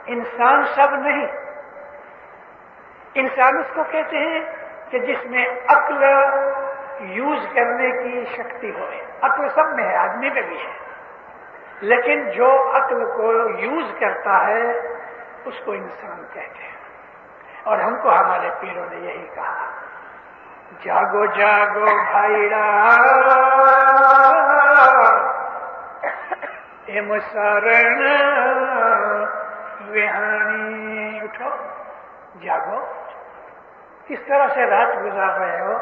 [SPEAKER 1] انسان سب نہیں۔ انسان اس کو کہتے ہیں کہ جس میں عقل یوز کرنے کی شکتی ہوئے۔ عقل سب میں ہے، آدمی میں بھی ہے، لیکن جو عقل کو یوز کرتا ہے اس کو انسان کہتے ہیں۔ اور ہم کو ہمارے پیروں نے یہی کہا، جاگو جاگو بھائیڑا اے مسارن وہانی، اٹھو جاگو۔ کس طرح سے رات گزار رہے ہو؟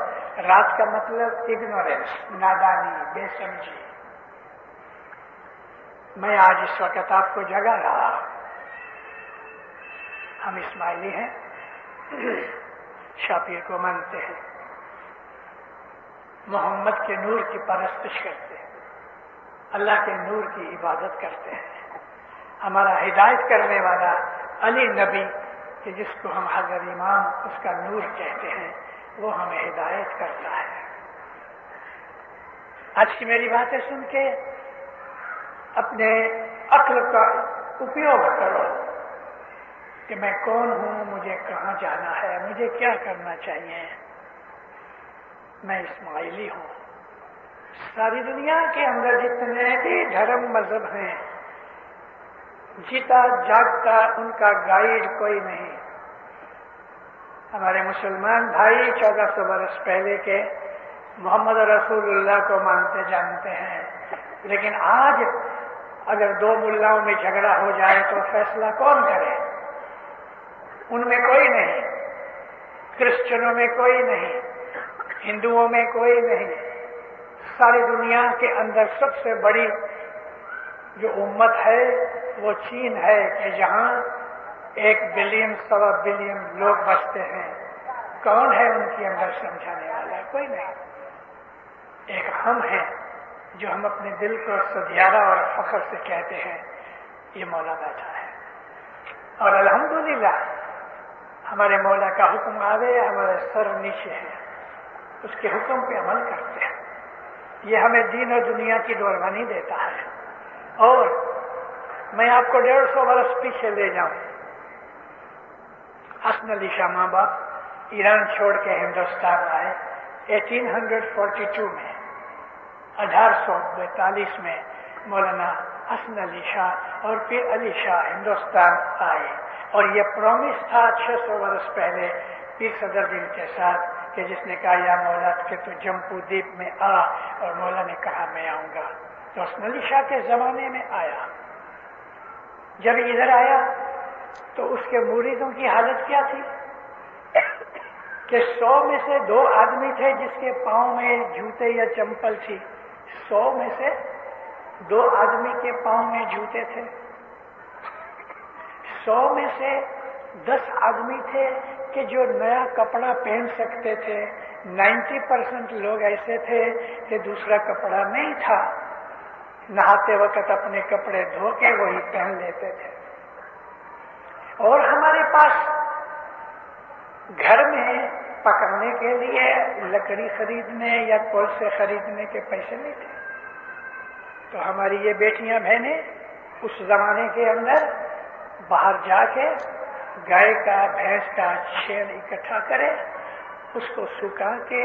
[SPEAKER 1] رات کا مطلب اگنورینس، نادانی، بے سمجھی۔ میں آج اس وقت آپ کو جگا رہا ہوں۔ ہم اسماعیلی ہیں، شاپیر کو مانتے ہیں، محمد کے نور کی پرستش کرتے ہیں، اللہ کے نور کی عبادت کرتے ہیں۔ ہمارا ہدایت کرنے والا علی نبی کہ جس کو ہم حضرت امام اس کا نور کہتے ہیں، وہ ہمیں ہدایت کرتا ہے۔ آج کی میری باتیں سن کے اپنے عقل کا اپیوگ کرو کہ میں کون ہوں، مجھے کہاں جانا ہے، مجھے کیا کرنا چاہیے۔ میں اسماعیلی ہوں۔ ساری دنیا کے اندر جتنے بھی دھرم مذہب ہیں، جیتا جاگتا ان کا گائیڈ کوئی نہیں۔ ہمارے مسلمان بھائی 1400 برس پہلے کے محمد رسول اللہ کو مانتے جانتے ہیں، لیکن آج اگر دو ملاؤں میں جھگڑا ہو جائے تو فیصلہ کون کرے؟ ان میں کوئی نہیں، کرسچنوں میں کوئی نہیں، ہندوؤں میں کوئی نہیں۔ ساری دنیا کے اندر سب سے بڑی جو امت ہے وہ چین ہے کہ جہاں 1 بلین 1.25 بلین لوگ بستے ہیں۔ کون ہے ان کے اندر سمجھانے والا؟ کوئی نہیں۔ ایک ہم ہیں جو ہم اپنے دل کو سدھیارا اور فخر سے کہتے ہیں، یہ مولا بیٹھا ہے۔ اور الحمدللہ ہمارے مولا کا حکم آوے ہمارے سر نیچے ہے، اس کے حکم پہ عمل کرتے ہیں، یہ ہمیں دین اور دنیا کی دورانی دیتا ہے۔ اور میں آپ کو 150 برس پیچھے لے جاؤں۔ حسن علی شاہ ماں باپ ایران چھوڑ کے ہندوستان آئے 1842 میں، 1842 میں مولانا حسن علی شاہ اور پھر علی شاہ ہندوستان آئے، اور یہ پرومس تھا 600 برس پہلے پیر صدر دین کے ساتھ کہ جس نے کہا یا مولا کہ تو جمپو دیپ میں آ، اور مولا نے کہا میں آؤں گا، تو حسن علی شاہ کے زمانے میں آیا۔ جب ادھر آیا تو اس کے مریدوں کی حالت کیا تھی کہ 100 میں سے 2 آدمی تھے جس کے پاؤں میں جوتے یا چمپل تھی، 100 میں سے 2 آدمی کے پاؤں میں جوتے تھے، 100 میں سے 10 آدمی تھے کہ جو نیا کپڑا پہن سکتے تھے، 90% لوگ ایسے تھے کہ دوسرا کپڑا نہیں تھا، نہاتے وقت اپنے کپڑے دھو کے وہی پہن لیتے تھے۔ اور ہمارے پاس گھر میں پکانے کے لیے لکڑی خریدنے یا کول سے خریدنے کے پیسے نہیں تھے، تو ہماری یہ بیٹیاں بہنیں اس زمانے کے اندر باہر جا کے گائے کا بھینس کا شیر اکٹھا کرے، اس کو سکھا کے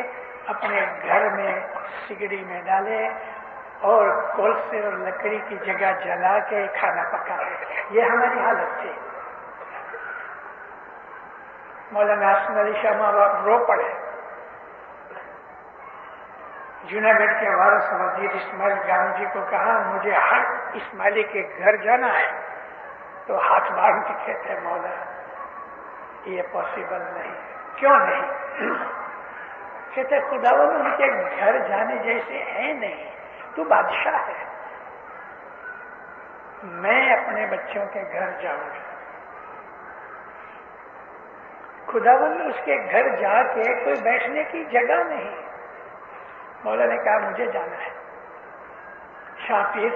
[SPEAKER 1] اپنے گھر میں سگڑی میں ڈالے اور کول سے اور لکڑی کی جگہ جلا کے کھانا پکائے۔ یہ ہماری حالت تھی۔ مولانا حسن علی شاہ ماں باپ رو پڑے۔ جوناگڑھ کے وارث وزیر اسماعیل گام جی کو کہا مجھے ہر اسماعیلی کے گھر جانا ہے، تو ہاتھ باندھ کے کہتے مولا یہ پاسبل نہیں۔ کیوں نہیں؟ کہتے خداوند ان کے گھر جانے جیسے ہیں نہیں، تو بادشاہ ہے، میں اپنے بچوں کے گھر جاؤں گا۔ خداوند اس کے گھر جا کے کوئی بیٹھنے کی جگہ نہیں۔ مولا نے کہا مجھے جانا ہے۔ شاہ پیر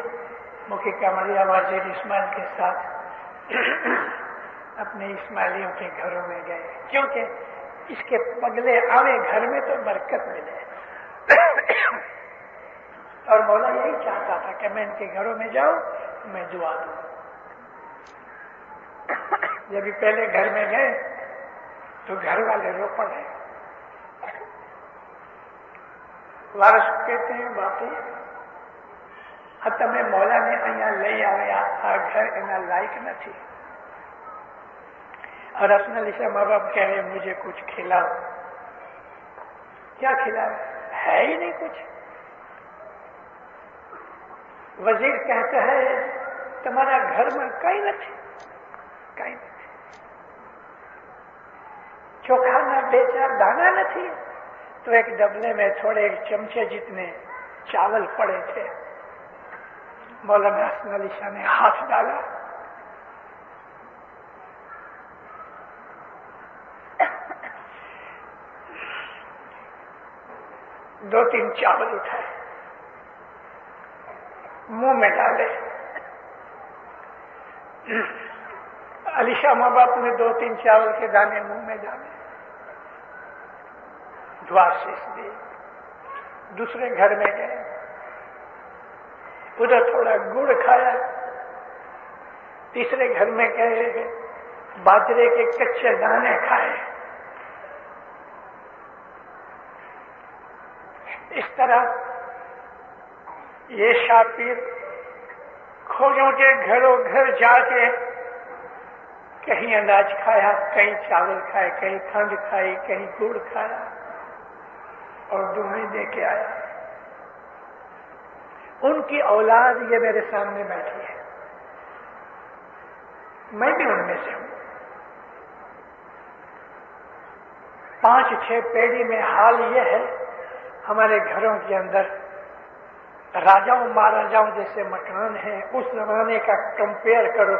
[SPEAKER 1] مکھی کامریا وزیر اسماعیل کے ساتھ اپنے اسماعیلیوں کے گھروں میں گئے، کیونکہ اس کے پگلے آوے گھر میں تو برکت ملے، اور مولا یہی چاہتا تھا کہ میں ان کے گھروں میں جاؤں، میں دعا دوں۔ جب بھی پہلے گھر میں گئے تو گھر والے رو پڑے۔ وارث کہتے ہیں باپو تمہیں مولا نے અહીંયા લઈ આવ્યા، આ ઘર એના લાયક નથી۔ اور حسن علی شاہ ماں باپ کہہ رہے مجھے کچھ کھلاؤ۔ کیا کھلاؤ؟ ہے ہی نہیں کچھ۔ وزیر کہتا ہے تمہارا گھر میں کہیں نہیں، کہیں نہیں، چوکھا نہ بیچا، دانا نہ تھی، تو ایک ڈبلے میں تھوڑے ایک چمچے جتنے چاول پڑے تھے۔ مولانا حسن علی شاہ نے ہاتھ ڈالا، دو تین چاول اٹھائے، منہ میں ڈالے۔ علی شاہ ماں باپ نے 2-3 چاول کے دانے منہ میں ڈالے، دعا شیش دی۔ دوسرے گھر میں گئے، ادھر تھوڑا گڑ کھایا۔ تیسرے گھر میں گئے، باجرے کے کچے دانے کھائے۔ اس طرح یہ شاہ پیر کھوجوں کے گھروں گھر جا کے کہیں اناج کھایا، کہیں چاول کھائے، کہیں کھنڈ کھائی، کہیں گڑ کھایا، اور دعائیں دے کے آیا۔ ان کی اولاد یہ میرے سامنے بیٹھی ہے، میں بھی ان میں سے ہوں۔ 5-6 پیڑھی میں حال یہ ہے، ہمارے گھروں کے اندر راجاؤں مہاراجاؤں جیسے مکان ہیں، اس زمانے کا کمپیئر کرو۔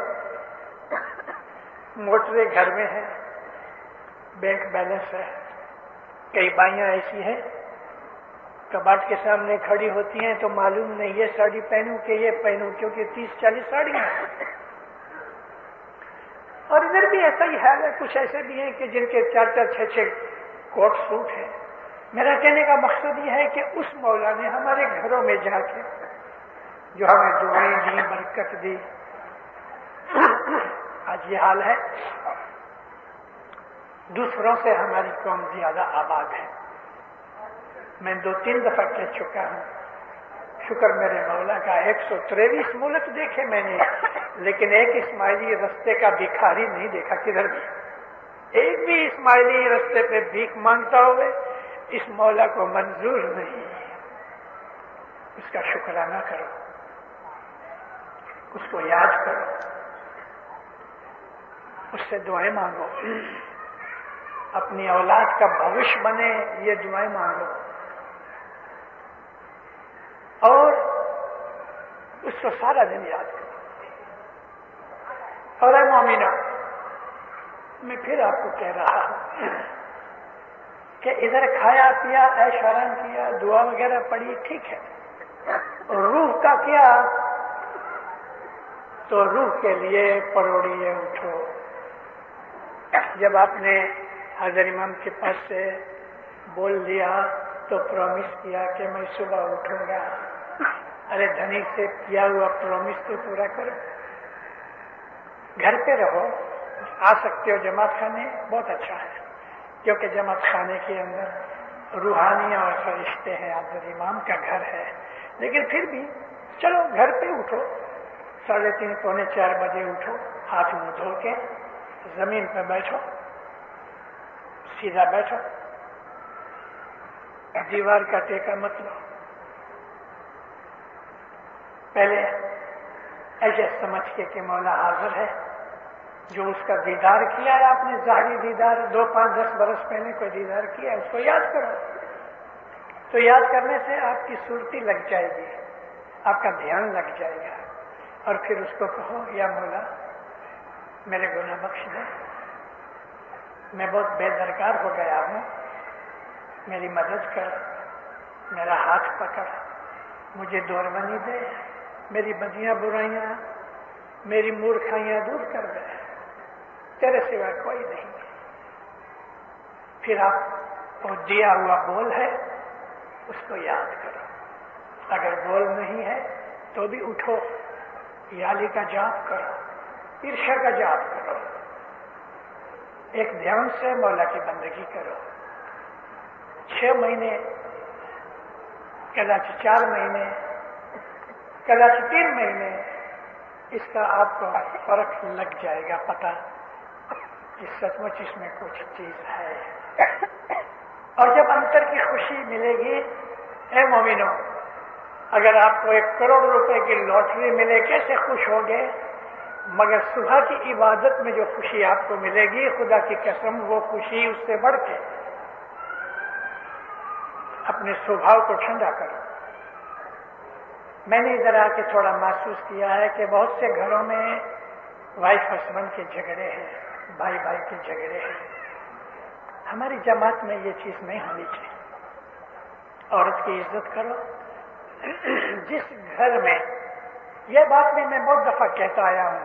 [SPEAKER 1] موٹریں گھر میں ہیں، بینک بیلنس ہے، کئی بائیاں ایسی ہیں کباٹ کے سامنے کھڑی ہوتی ہیں تو معلوم نہیں یہ ساڑی پہنوں کہ یہ پہنوں، کیونکہ 30-40 ساڑیاں ہیں۔ اور ادھر بھی ایسا ہی حال ہے. کچھ ایسے بھی ہیں کہ جن کے 4-4 6-6 کوٹ سوٹ ہیں. میرا کہنے کا مقصد یہ ہے کہ اس مولا نے ہمارے گھروں میں جا کے جو ہمیں دعائیں دی، برکت دی. آج یہ حال ہے. دوسروں سے ہماری قوم زیادہ آباد ہے. میں 2-3 دفعہ کہہ چکا ہوں، شکر میرے مولا کا 123 ملک دیکھے میں نے، لیکن ایک اسماعیلی رستے کا بھکاری نہیں دیکھا کدھر بھی. ایک بھی اسماعیلی رستے پہ بھیک مانگتا ہوئے اس مولا کو منظور نہیں. اس کا شکرانہ کرو، اس کو یاد کرو، اس سے دعائیں مانگو، اپنی اولاد کا بھوش بنے یہ دعائیں مانگو، اور اس کو سارا دن یاد کرو. اور اے مومنہ، میں پھر آپ کو کہہ رہا ہوں کہ ادھر کھایا پیا، عیش آرام کیا، دعا وغیرہ پڑھی، ٹھیک ہے. روح کا کیا؟ تو روح کے لیے پروڑیے اٹھو. جب آپ نے حضرت امام کے پاس سے بول دیا تو پرومس کیا کہ میں صبح اٹھوں گا. ارے دھنی سے کیا ہوا پرومس تو پورا کرو. گھر پہ رہو، آ سکتے ہو جماعت خانے، بہت اچھا ہے، کیونکہ جماعت خانے کے اندر روحانیاں اور فرشتے ہیں، حضرت امام کا گھر ہے. لیکن پھر بھی چلو گھر پہ اٹھو، 3:30 پونے 4 بجے اٹھو، ہاتھ منہ دھو کے زمین پہ بیٹھو، سیدھا بیٹھو، دیوار کا ٹیکا مت لو. پہلے ایسے سمجھ کے کہ مولا حاضر ہے. جو اس کا دیدار کیا ہے آپ نے، ظاہری دیدار 2, 5, 10 برس پہلے کوئی دیدار کیا ہے، اس کو یاد کرو. تو یاد کرنے سے آپ کی صورتی لگ جائے گی، آپ کا دھیان لگ جائے گا. اور پھر اس کو کہو یا مولا میرے گناہ بخش دے، میں بہت بے درکار ہو گیا ہوں، میری مدد کر، میرا ہاتھ پکڑ، مجھے دوربنی دے، میری بدیاں برائیاں، میری مورکھائیاں دور کر دے، تیرے سوا کوئی نہیں. پھر آپ وہ دیا ہوا بول ہے اس کو یاد کرو. اگر بول نہیں ہے تو بھی اٹھو، یالی کا جاپ کرو، عرشا کا جاپ کرو، ایک دھیان سے مولا کی بندگی کرو. 6 مہینے، کداچ 4 مہینے، کداچ 3 مہینے، اس کا آپ کو فرق لگ جائے گا، پتہ کہ سچ مچ اس میں کچھ چیز ہے. اور جب انتر کی خوشی ملے گی، اے مومنوں، اگر آپ کو 1 کروڑ روپے کی لاٹری ملے کیسے خوش ہوگے؟ مگر صبح کی عبادت میں جو خوشی آپ کو ملے گی، خدا کی قسم وہ خوشی اس سے بڑھ کے. اپنے سوبھاؤ کو ٹھنڈا کرو. میں نے ادھر آ کے تھوڑا محسوس کیا ہے کہ بہت سے گھروں میں وائف ہسبینڈ کے جھگڑے ہیں، بھائی بھائی کے جھگڑے ہیں. ہماری جماعت میں یہ چیز نہیں ہونی چاہیے. عورت کی عزت کرو. جس گھر میں، یہ بات بھی میں بہت دفعہ کہتا آیا ہوں،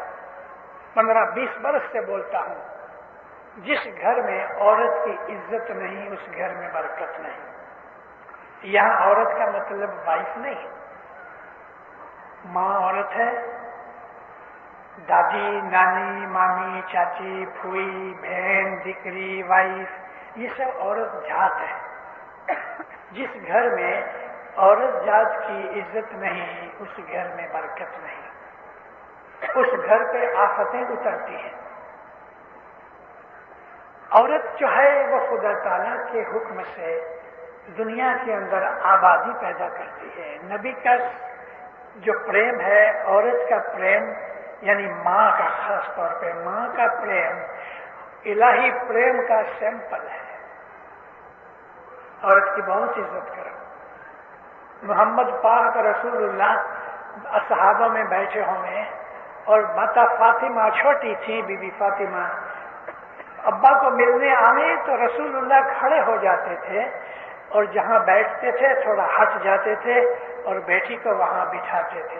[SPEAKER 1] 15-20 برس سے بولتا ہوں، جس گھر میں عورت کی عزت نہیں اس گھر میں برکت نہیں. یہاں عورت کا مطلب وائف نہیں، ماں عورت ہے، دادی، نانی، مامی، چاچی، پھوئی، بہن، دکری، وائف، یہ سب عورت ذات ہے. جس گھر میں عورت ذات کی عزت نہیں اس گھر میں برکت نہیں، اس گھر پہ آفتیں اترتی ہیں. عورت جو ہے وہ خدا تعالیٰ کے حکم سے دنیا کے اندر آبادی پیدا کرتی ہے. نبی کا جو پریم ہے، عورت کا پریم، یعنی ماں کا، خاص طور پہ ماں کا پریم الہی پریم کا سیمپل ہے. عورت کی بہت عزت کرو. محمد پاک رسول اللہ صحابہ میں بیٹھے ہوئے اور ماتا فاطمہ چھوٹی تھی، بی بی فاطمہ، ابا کو ملنے آنے تو رسول اللہ کھڑے ہو جاتے تھے اور جہاں بیٹھتے تھے تھوڑا ہٹ جاتے تھے اور بیٹی کو وہاں بٹھاتے تھے.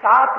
[SPEAKER 1] 7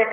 [SPEAKER 1] 1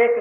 [SPEAKER 1] 1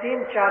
[SPEAKER 1] 3-4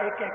[SPEAKER 1] 1-1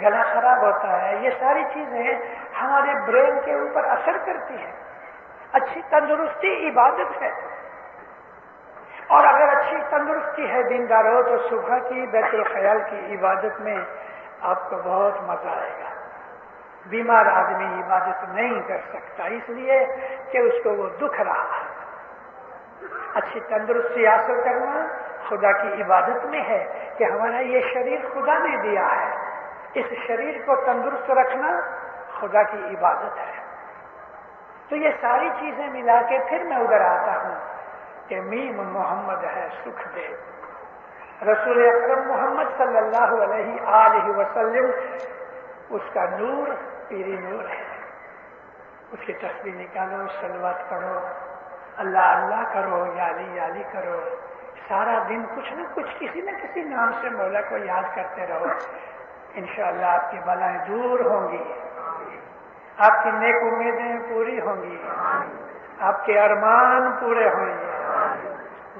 [SPEAKER 1] گلا خراب ہوتا ہے، یہ ساری چیزیں ہمارے برین کے اوپر اثر کرتی ہیں۔ اچھی تندرستی عبادت ہے، اور اگر اچھی تندرستی ہے دینداروں تو صبح کی بیت الخیال کی عبادت میں آپ کو بہت مزہ آئے گا۔ بیمار آدمی عبادت نہیں کر سکتا، اس لیے کہ اس کو وہ دکھ رہا ہے۔ اچھی تندرستی حاصل کرنا خدا کی عبادت میں ہے کہ ہمارا یہ شریر خدا نے دیا ہے، اس شریر کو تندرست رکھنا خدا کی عبادت ہے۔ تو یہ ساری چیزیں ملا کے پھر میں ادھر آتا ہوں کہ میم محمد ہے سکھ دے۔ رسول اکرم محمد صلی اللہ علیہ آلہ وسلم، اس کا نور پیری نور ہے۔ اس کی تسبیح نکالو، صلوات پڑھو، اللہ اللہ کرو، یا علی کرو، سارا دن کچھ نہ کچھ کسی نہ کسی نام سے مولا کو یاد کرتے رہو، انشاءاللہ آپ کی بلائیں دور ہوں گی، آپ کی نیک امیدیں پوری ہوں گی، آپ کے ارمان پورے ہوں گے،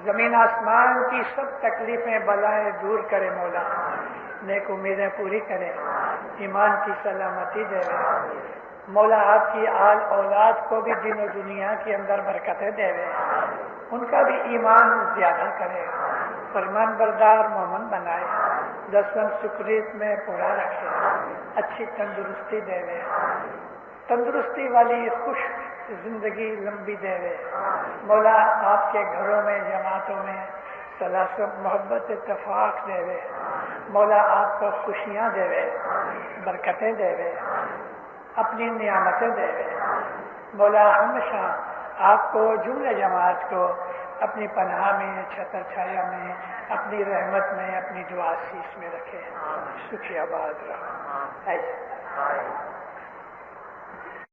[SPEAKER 1] زمین آسمان کی سب تکلیفیں بلائیں دور کرے مولا، نیک امیدیں پوری کرے، ایمان کی سلامتی دے مولا، آپ کی آل اولاد کو بھی دین و دنیا کے اندر برکتیں دے، ان کا بھی ایمان زیادہ کرے، فرمان بردار مومن بنائے، دسویں سکریت میں پورا رکھے، اچھی تندرستی دے، تندرستی والی خوش زندگی لمبی دے مولا، آپ کے گھروں میں جماعتوں میں تلاسم محبت اتفاق دے مولا، آپ کو خوشیاں دے، برکتیں دے، اپنی نعمتیں دے مولا، ہمیشہ آپ کو جملہ جماعت کو اپنی پناہ میں، چھتر چھایا میں، اپنی رحمت میں، اپنی دعا سیس میں رکھے، سکھی آباد رہو ایسے